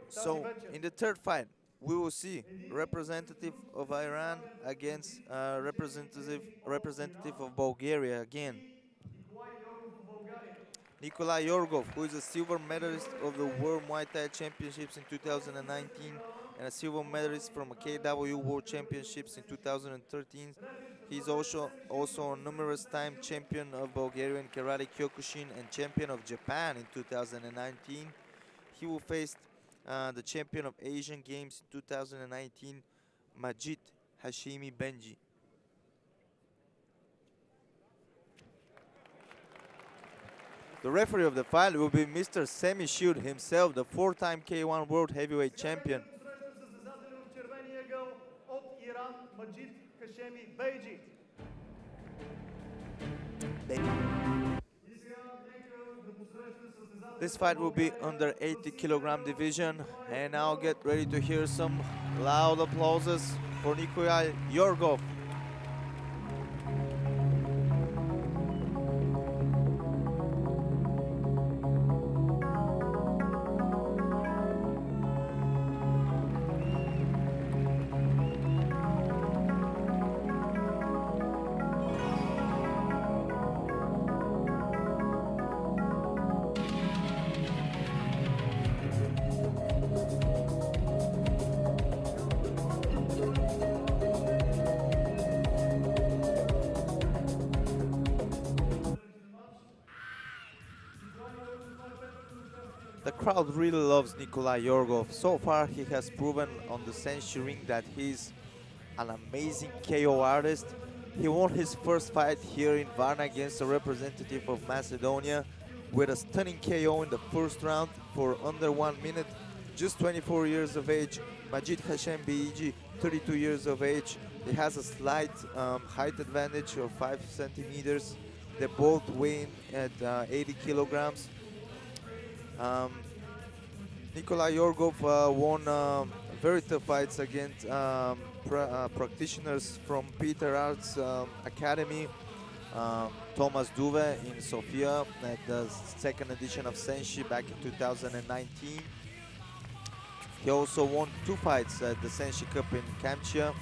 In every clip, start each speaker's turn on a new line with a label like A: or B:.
A: So in the third fight, we will see representative of Iran against representative of Bulgaria again. Nikolay Yorgov, who is a silver medalist of the World Muay Thai Championships in 2019 and a silver medalist from a KWU World Championships in 2013. He's also a numerous time champion of Bulgarian Karate Kyokushin and champion of Japan in 2019. He will face the champion of Asian Games in 2019, Majid Beiji. The referee of the fight will be Mr. Semi Shield himself, the four-time K1 World Heavyweight Champion. This fight will be under 80 kilogram division, and now get ready to hear some loud applauses for Nikolay Yorgov. The crowd really loves Nikolay Yorgov. So far, he has proven on the Senshi ring that he's an amazing KO artist. He won his first fight here in Varna against a representative of Macedonia with a stunning KO in the first round for under 1 minute. Just 24 years of age, Majid Beiji, 32 years of age. He has a slight height advantage of 5 centimeters. They both weigh in at 80 kilograms. Nikolay Yorgov won very tough fights against practitioners from Peter Art's Academy, Thomas Duve in Sofia at the second edition of Senshi back in 2019. He also won 2 fights at the Senshi Cup in Kamchatka,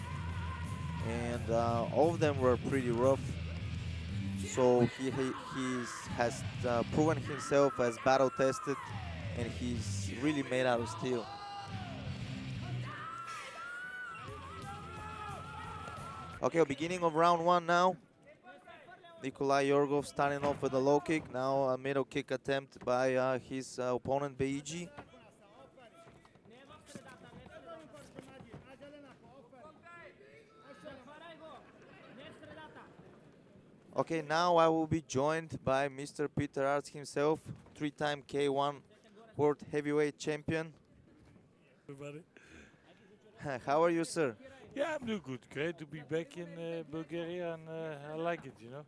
A: and all of them were pretty rough. So he has proven himself as battle tested, and he's really made out of steel. Okay, beginning of round 1 now. Nikolay Yorgov starting off with a low kick. Now a middle kick attempt by his opponent Beigi. Okay, now I will be joined by Mr. Peter Arts himself, 3-time K1 World Heavyweight Champion.
B: Everybody.
A: How are you, sir?
B: Yeah, I'm doing good. Great to be back in Bulgaria, and I like it, you know.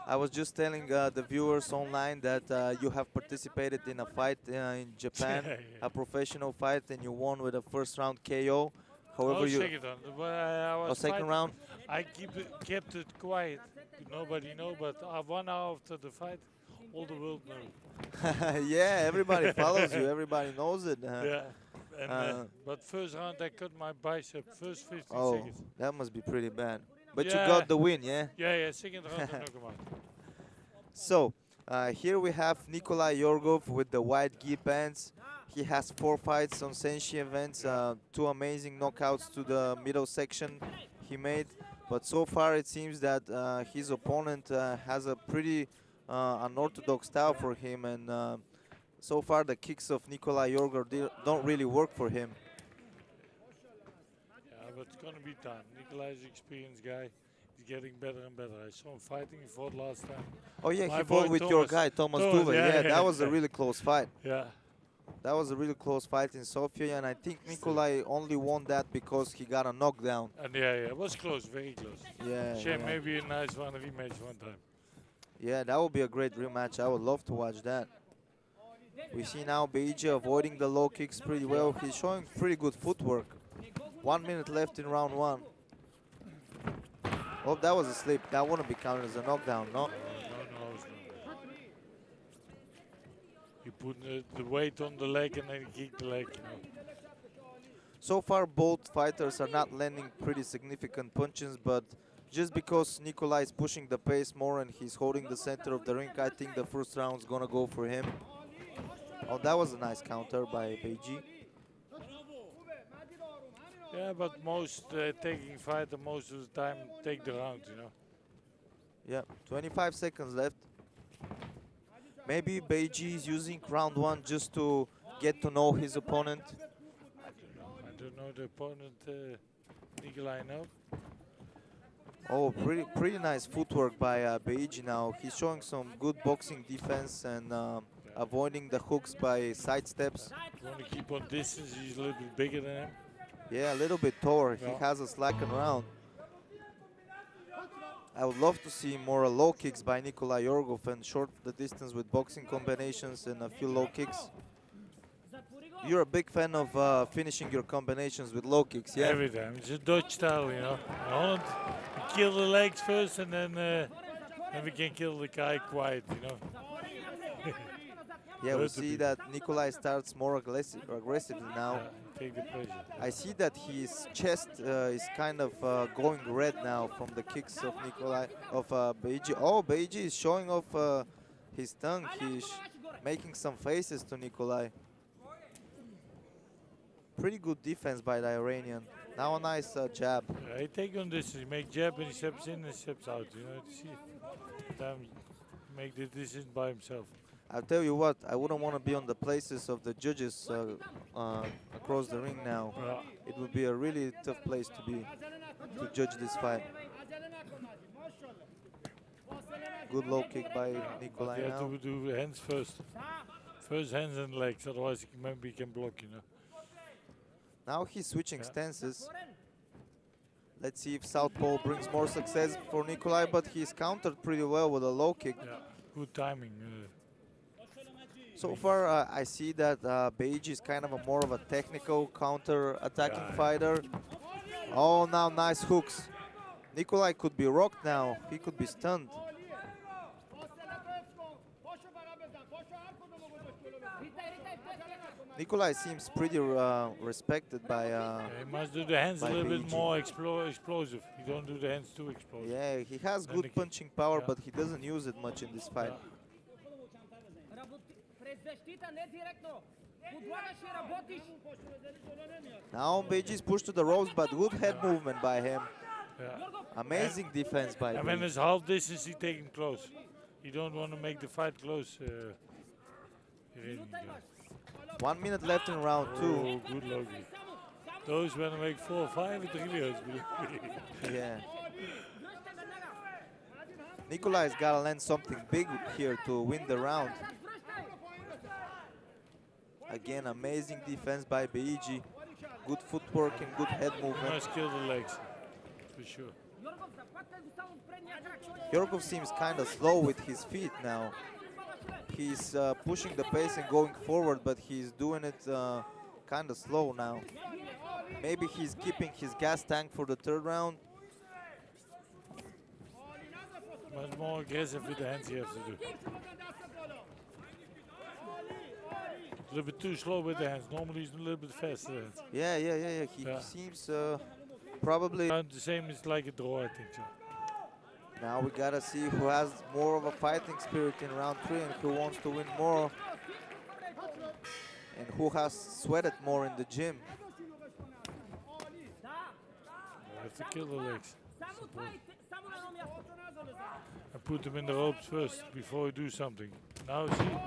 A: I was just telling the viewers online that you have participated in a fight in Japan, a professional fight, and you won with a first round KO. However,
B: second round. I was
A: second round.
B: I kept it quiet. Nobody know, but 1 hour after the fight, all the world knows.
A: Yeah, everybody follows you. Everybody knows it.
B: Yeah. But first round, I cut my bicep. First 15
A: oh,
B: seconds.
A: That must be pretty bad. But
B: yeah.
A: You got the win, yeah?
B: Yeah. Second round, I knock him out.
A: So, here we have Nikolay Yorgov with the white gi pants. He has 4 fights on Senshi events, 2 amazing knockouts to the middle section he made. But so far it seems that his opponent has a pretty unorthodox style for him, and so far the kicks of Nikolay Yorgov don't really work for him.
B: Yeah, but it's going to be time. Nikolay is an experienced guy. He's getting better and better. I saw him fighting. He fought last time.
A: Oh yeah, he fought with your guy, Thomas Duve. Yeah, that was a really close fight.
B: Yeah.
A: That was a really close fight in Sofia, and I think Nikolay only won that because he got a knockdown.
B: And yeah, it was close, very close.
A: Yeah.
B: Shame, maybe a nice rematch one time.
A: Yeah, that would be a great rematch. I would love to watch that. We see now Beigi avoiding the low kicks pretty well. He's showing pretty good footwork. 1 minute left in round 1. Oh, that was a slip. That wouldn't be counted as a knockdown, no?
B: No. You put the weight on the leg and then kick the leg, you know.
A: So far, both fighters are not landing pretty significant punches, but just because Nikolay is pushing the pace more and he's holding the center of the ring, I think the first round is gonna go for him. Oh, that was a nice counter by Beigi.
B: Yeah, but most taking fighter most of the time take the round, you know.
A: Yeah, 25 seconds left. Maybe Beigi is using round one just to get to know his opponent.
B: I don't know the opponent, Nikolay now.
A: Oh, pretty nice footwork by Beigi now. He's showing some good boxing defense and avoiding the hooks by side steps.
B: You want to keep on distance, he's a little bit bigger than him.
A: Yeah, a little bit taller.
B: Yeah.
A: He has a slackened round. I would love to see more low kicks by Nikolay Yorgov and short the distance with boxing combinations and a few low kicks. You're a big fan of finishing your combinations with low kicks, yeah?
B: Every time. It's a Dutch style, you know. In Holland, we kill the legs first and then we can kill the guy quiet, you know.
A: Yeah, we see that Nikolay starts more aggressively now.
B: Yeah, take the pressure.
A: I see that his chest is kind of going red now from the kicks of Beigi. Oh, Beigi is showing off his tongue. He's making some faces to Nikolay. Pretty good defense by the Iranian. Now a nice jab.
B: Yeah, he take on this, he make jab and he steps in and steps out, you know. See, sometimes he make the decision by himself.
A: I'll tell you what, I wouldn't want to be on the places of the judges across the ring now.
B: Yeah.
A: It would be a really tough place to be, to judge this fight. Good low kick by Nikolay
B: You have
A: now.
B: to do the hands first. First hands and legs, otherwise maybe he can block, you know.
A: Now he's switching stances. Let's see if southpaw brings more success for Nikolay, but he's countered pretty well with a low kick.
B: Yeah, good timing.
A: So far, I see that Beigi is kind of more of a technical counter-attacking fighter. Oh, now nice hooks. Nikolay could be rocked now. He could be stunned. Nikolay seems pretty respected by
B: he must do the hands a
A: by
B: little bit
A: Beigi.
B: more explosive. You don't do the hands too explosive.
A: Yeah, he has
B: Then
A: good
B: the
A: punching power,
B: yeah.
A: but he doesn't use it much in this fight. Now Beigi is pushed to the ropes, but good head movement by him.
B: Yeah.
A: Amazing defense by
B: And when
A: Beigi.
B: it's half distance, he take him close. You don't want to make the fight close. Iranian guy.
A: 1 minute left in round two.
B: Oh, good low kick. Those when I make 4 or 5, it really hurts.
A: Yeah. Nikolai's got to land something big here to win the round. Again, amazing defense by Beigi. Good footwork and good head
B: You
A: movement.
B: must kill the legs, for sure.
A: Yorgov seems kind of slow with his feet now. He's pushing the pace and going forward, but he's doing it kind of slow now. Maybe he's keeping his gas tank for the third round.
B: Much more aggressive with the hands you have to do. A little bit too slow with the hands. Normally he's a little bit faster. Hands.
A: Yeah. He
B: Yeah.
A: seems probably...
B: And the same is like a draw, I think so.
A: Now we gotta see who has more of a fighting spirit in round 3 and who wants to win more. And who has sweated more in the gym.
B: You have to kill the legs. And put them in the ropes first before you do something. Now see,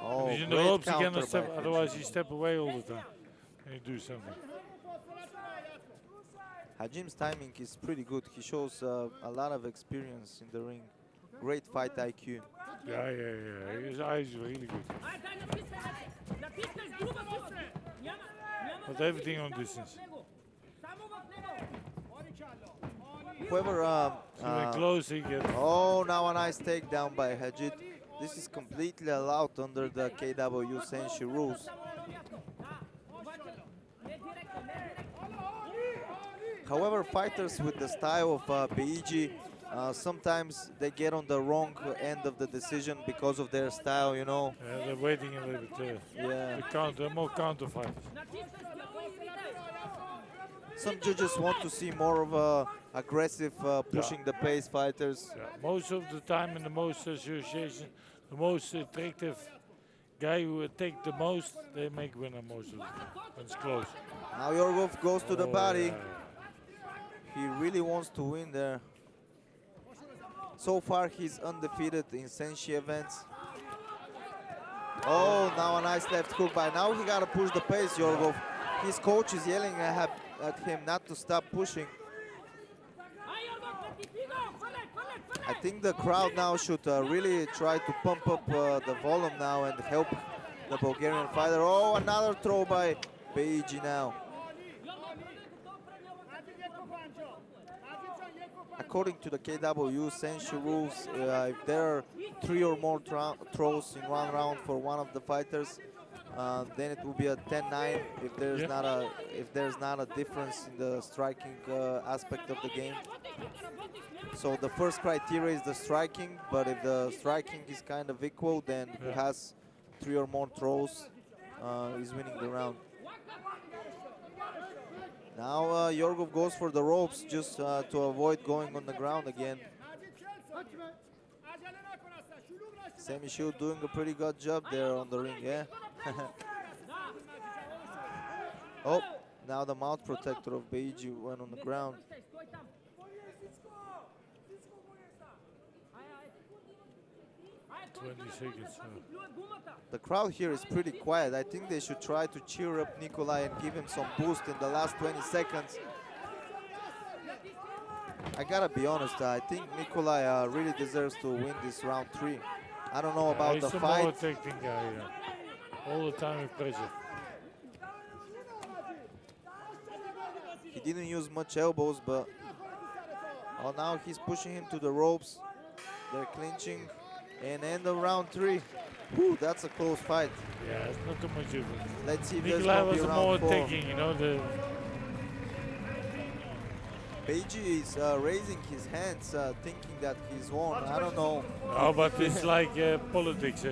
A: Oh,
B: when he's in the
A: great
B: ropes, he
A: counter
B: cannot step,
A: by
B: otherwise he step away all the time. And you do something.
A: Hajim's timing is pretty good. He shows a lot of experience in the ring. Great fight IQ.
B: Yeah. His eyes are really good. But everything on distance.
A: Whoever...
B: So close he gets.
A: oh, now a nice takedown by Majid. This is completely allowed under the KWU SENSHI rules. However, fighters with the style of Beigi Sometimes they get on the wrong end of the decision because of their style, you know.
B: Yeah, they're waiting a little bit.
A: Yeah.
B: More counter fight.
A: Some judges want to see more of aggressive, pushing the pace fighters.
B: Yeah. Most of the time in the most association, the most attractive guy who attack the most, they make winner most of the time. When it's close.
A: Now Yorgov goes to the body.
B: Yeah.
A: He really wants to win there. So far he's undefeated in Senshi events. Oh, now a nice left hook, but now he gotta push the pace, Yorgov. His coach is yelling at him not to stop pushing. I think the crowd now should really try to pump up the volume now and help the Bulgarian fighter. Oh, another throw by Beigi now. According to the KWU SENSHI rules, if there are 3 or more throws in one round for one of the fighters, then it will be a 10-9 if there's not a difference in the striking aspect of the game. So the first criteria is the striking, but if the striking is kind of equal, then who has 3 or more throws is winning the round. Now Yorgov goes for the ropes just to avoid going on the ground again. Semishil doing a pretty good job there on the ring, yeah. Oh, now the mouth protector of Beigi went on the ground. The crowd here is pretty quiet. I think they should try to cheer up Nikolay and give him some boost in the last 20 seconds. I gotta be honest, I think Nikolay really deserves to win this round 3. I don't know about the fight.
B: He's a more attacking guy, all the time with pressure.
A: He didn't use much elbows, but now he's pushing him to the ropes. They're clinching. And end of round 3. Whew, that's a close fight.
B: Yeah, it's not too much difference.
A: Let's see if there's going to be round 4.
B: Nikolay was more attacking, you know.
A: Beigi is raising his hands, thinking that he's won. I don't know.
B: Oh, but it's like politics.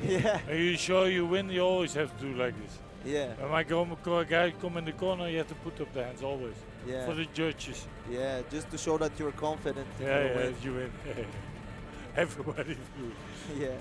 A: Yeah.
B: Are you sure you win? You always have to do like this.
A: Yeah.
B: When a guy come in the corner, you have to put up the hands always.
A: Yeah.
B: For the judges.
A: Yeah, just to show that you're confident.
B: Yeah, you win. Everybody do.
A: Yeah.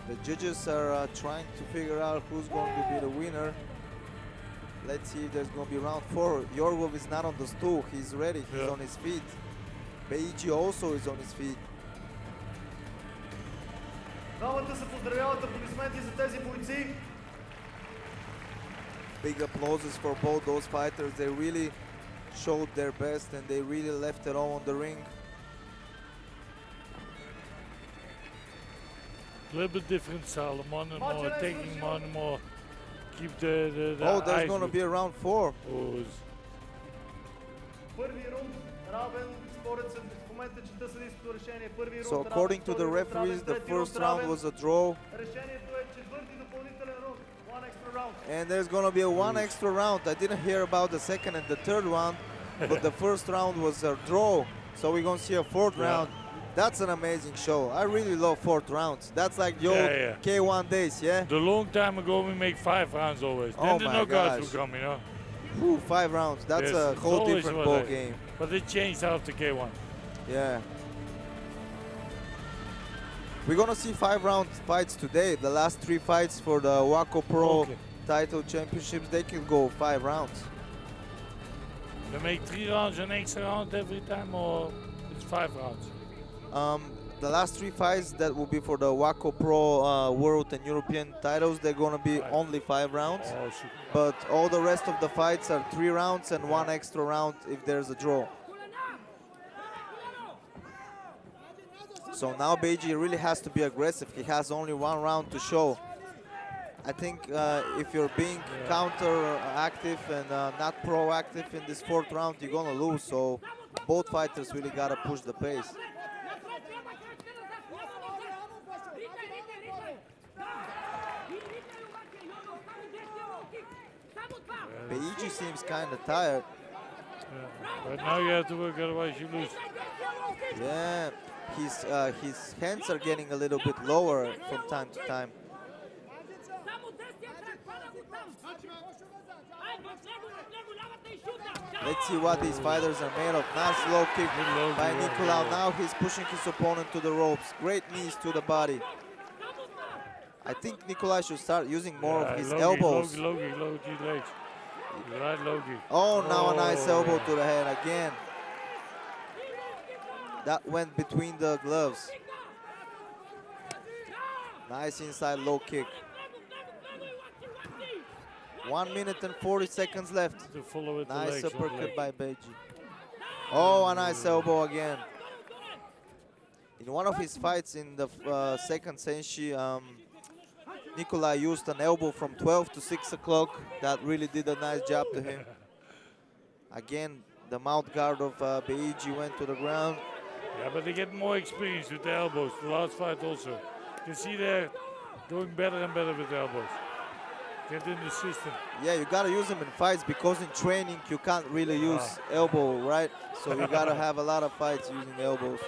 A: The judges are trying to figure out who's going to be the winner. Let's see if there's going to be round 4. Yorgov is not on the stool. He's ready. He's on his feet. Beigi also is on his feet. Big applauses for both those fighters. They really showed their best and they really left it all on the ring.
B: A little bit different style, one and more taking, one and more keep the
A: oh, there's going to be a round 4.
B: Oh,
A: so according to the referees, the first round was a draw. And there's going to be a 1 extra round. I didn't hear about the second and the third round, but the first round was a draw. So we're going to see a 4th round. That's an amazing show. I really love 4th rounds. That's like the old K1 days, yeah?
B: The long time ago we make 5 rounds always. Then the knockouts will come, you know?
A: Whew, 5 rounds. That's a whole different ball game.
B: But it changed after K1.
A: Yeah. We're gonna see 5-round fights today. The last 3 fights for the Waco Pro title championships, they can go 5 rounds.
B: They make 3 rounds, an extra round every time, or it's 5 rounds?
A: the last 3 fights that will be for the WACO Pro World and European titles, they're gonna be only 5 rounds.
B: Oh, super.
A: But all the rest of the fights are 3 rounds and 1 extra round if there's a draw. So now Beigi really has to be aggressive. He has only 1 round to show. I think if you're being counter-active and not proactive in this 4th round, you're gonna lose. So both fighters really gotta push the pace. Beigi seems kind of tired.
B: But now you have to work, otherwise you lose.
A: Yeah, his hands are getting a little bit lower from time to time. Let's see what these fighters are made of. Nice low kick by Nikolay. Now he's pushing his opponent to the ropes. Great knees to the body. I think Nikolay should start using more of his elbows.
B: Logi legs. Right, Logi.
A: Oh, now a nice elbow to the head again. That went between the gloves. Nice inside low kick. 1 minute and 40 seconds left.
B: To follow with
A: nice
B: the legs,
A: uppercut by Beigi. Oh, a nice elbow again. In one of his fights in the second Senshi, Nikolay used an elbow from 12 to 6 o'clock. That really did a nice job to him. Again, the mouth guard of Beigi went to the ground.
B: Yeah, but they get more experience with the elbows. The last fight also. You can see they're doing better and better with the elbows. Get in the system.
A: Yeah, you gotta use them in fights because in training you can't really use elbow, right? So you gotta have a lot of fights using elbows.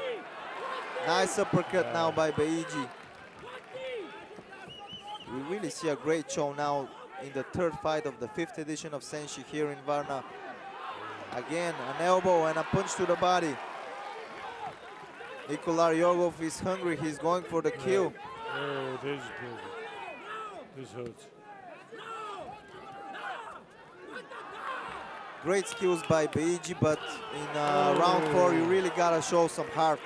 A: Nice uppercut now by Beigi. We really see a great show now in the 3rd fight of the 5th edition of Senshi here in Varna. Again, an elbow and a punch to the body. Nikolay Yorgov is hungry. He's going for the kill.
B: Oh, this is good. This hurts.
A: Great skills by Beigi, but in round 4 you really gotta show some heart.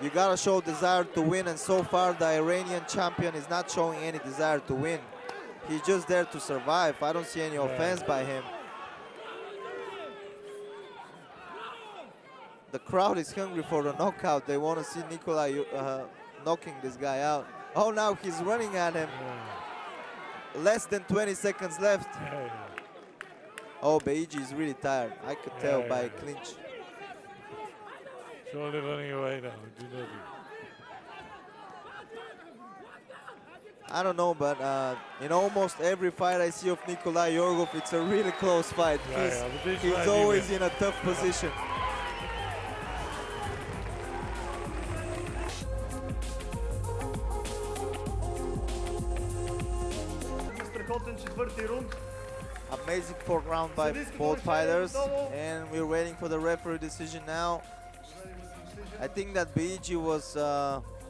A: You gotta show desire to win, and so far the Iranian champion is not showing any desire to win. He's just there to survive. I don't see any offense by him. The crowd is hungry for the knockout. They want to see Nikolay knocking this guy out. Oh, now he's running at him. Less than 20 seconds left. Oh, Beigi is really tired. I could tell by a clinch.
B: He's only running away now. Do nothing.
A: I don't know, but in almost every fight I see of Nikolay Yorgov, it's a really close fight. He's always in a tough position. Amazing 4th round by both fighters, and we're waiting for the referee decision now. I think that Beigi was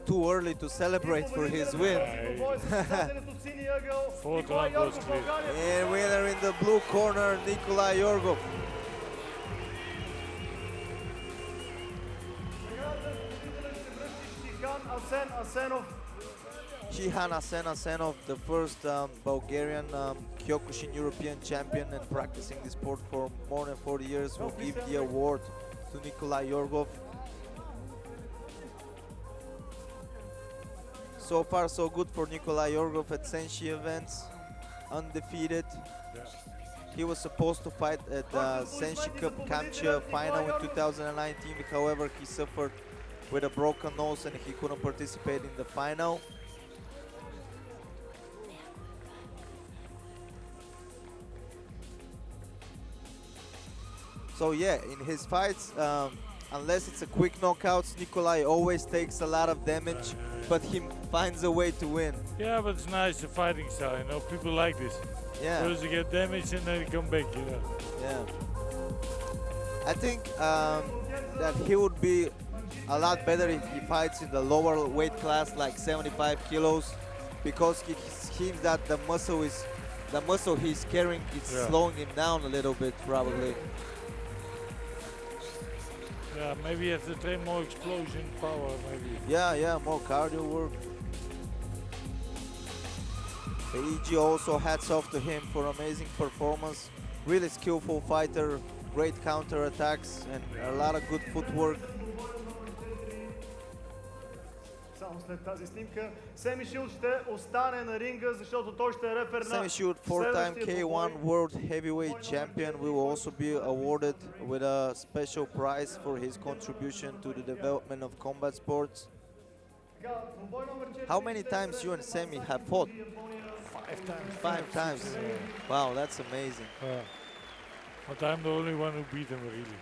A: too early to celebrate for his win.
B: 4th round was clear.
A: And winner in the blue corner, Nikolay Yorgov. Cihan Asenov, the first Bulgarian Kyokushin European champion and practicing this sport for more than 40 years, will give the award to Nikolay Yorgov. So far so good for Nikolay Yorgov at Senshi events, undefeated. He was supposed to fight at the Senshi Cup Kamcha final in 2019, however he suffered with a broken nose and he couldn't participate in the final. So yeah, in his fights, unless it's a quick knockouts, Nikolay always takes a lot of damage, but he finds a way to win.
B: Yeah, but it's nice, the fighting style, you know, people like this.
A: Yeah.
B: First you get damaged and then you come back, you know.
A: Yeah. I think that he would be a lot better if he fights in the lower weight class, like 75 kilos, because he seems that the muscle he's carrying is slowing him down a little bit, probably.
B: Yeah, maybe you have to train more explosion power, maybe.
A: Yeah, more cardio work. Beigi also hats off to him for amazing performance. Really skillful fighter, great counter attacks, and a lot of good footwork.
C: Само след тази снимка Семи Шилд ще остане на ринга, защото той ще е рефер на
A: Semi Shield, four-time K1 World Heavyweight Champion, will also be awarded with a special prize for his contribution to the development of combat sports. How many times you and Semi have fought?
B: 5 times.
A: 5 times. Wow, that's amazing.
B: But I'm the only one who beat him, really.